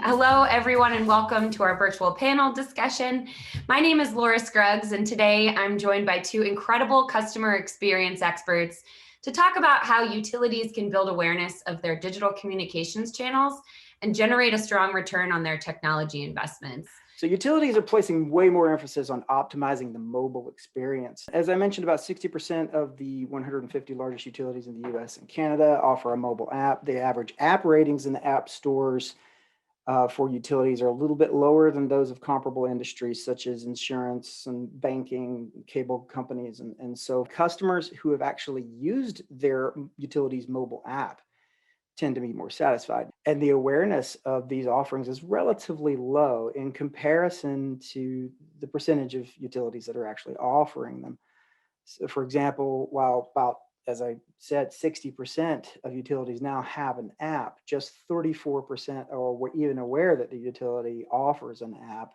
Hello, everyone, and welcome to our virtual panel discussion. My name is Laura Scruggs, and today I'm joined by two incredible customer experience experts to talk about how utilities can build awareness of their digital communications channels and generate a strong return on their technology investments. So utilities are placing way more emphasis on optimizing the mobile experience. As I mentioned, about 60% of the 150 largest utilities in the US and Canada offer a mobile app. The average app ratings in the app stores for utilities are a little bit lower than those of comparable industries such as insurance and banking, cable companies. And so customers who have actually used their utilities mobile app tend to be more satisfied. And the awareness of these offerings is relatively low in comparison to the percentage of utilities that are actually offering them. So for example, while about, as I said, 60% of utilities now have an app, just 34% are even aware that the utility offers an app,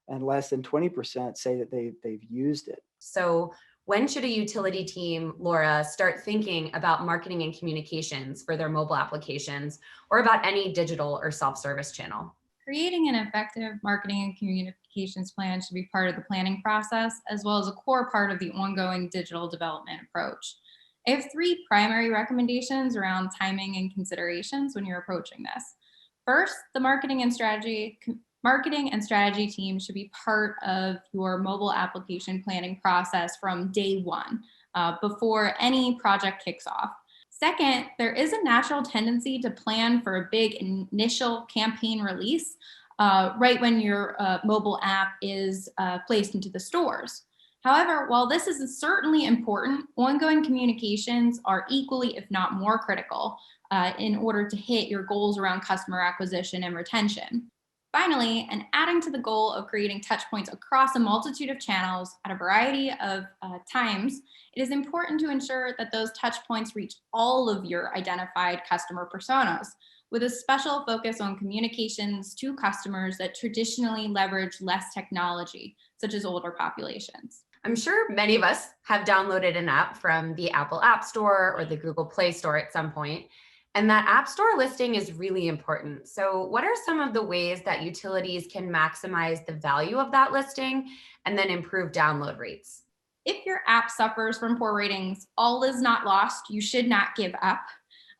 and less than 20% say that they've used it. So when should a utility team, Laura, start thinking about marketing and communications for their mobile applications or about any digital or self-service channel? Creating an effective marketing and communications plan should be part of the planning process, as well as a core part of the ongoing digital development approach. I have three primary recommendations around timing and considerations when you're approaching this. First, the marketing and strategy team should be part of your mobile application planning process from day one, before any project kicks off. Second, there is a natural tendency to plan for a big initial campaign release right when your mobile app is placed into the stores. However, while this is certainly important, ongoing communications are equally, if not more critical, in order to hit your goals around customer acquisition and retention. Finally, and adding to the goal of creating touchpoints across a multitude of channels at a variety of times, it is important to ensure that those touchpoints reach all of your identified customer personas, with a special focus on communications to customers that traditionally leverage less technology, such as older populations. I'm sure many of us have downloaded an app from the Apple App Store or the Google Play Store at some point. And that App Store listing is really important. So what are some of the ways that utilities can maximize the value of that listing and then improve download rates? If your app suffers from poor ratings, all is not lost. You should not give up.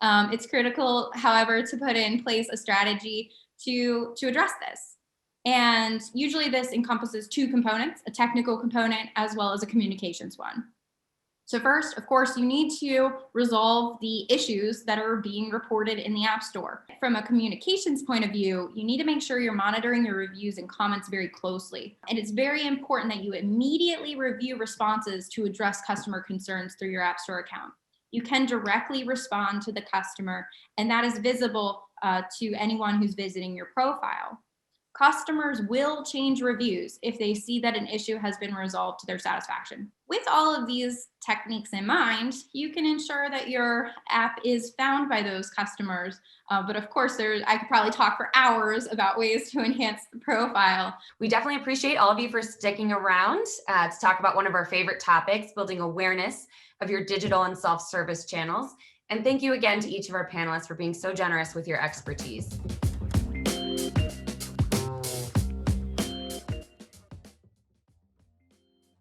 It's critical, however, to put in place a strategy to address this. And usually this encompasses two components, a technical component as well as a communications one. So first, of course, you need to resolve the issues that are being reported in the App Store. From a communications point of view, you need to make sure you're monitoring your reviews and comments very closely. And it's very important that you immediately review responses to address customer concerns through your App Store account. You can directly respond to the customer, and that is visible to anyone who's visiting your profile. Customers will change reviews if they see that an issue has been resolved to their satisfaction. With all of these techniques in mind, you can ensure that your app is found by those customers. But of course, I could probably talk for hours about ways to enhance the profile. We definitely appreciate all of you for sticking around to talk about one of our favorite topics, building awareness of your digital and self-service channels. And thank you again to each of our panelists for being so generous with your expertise.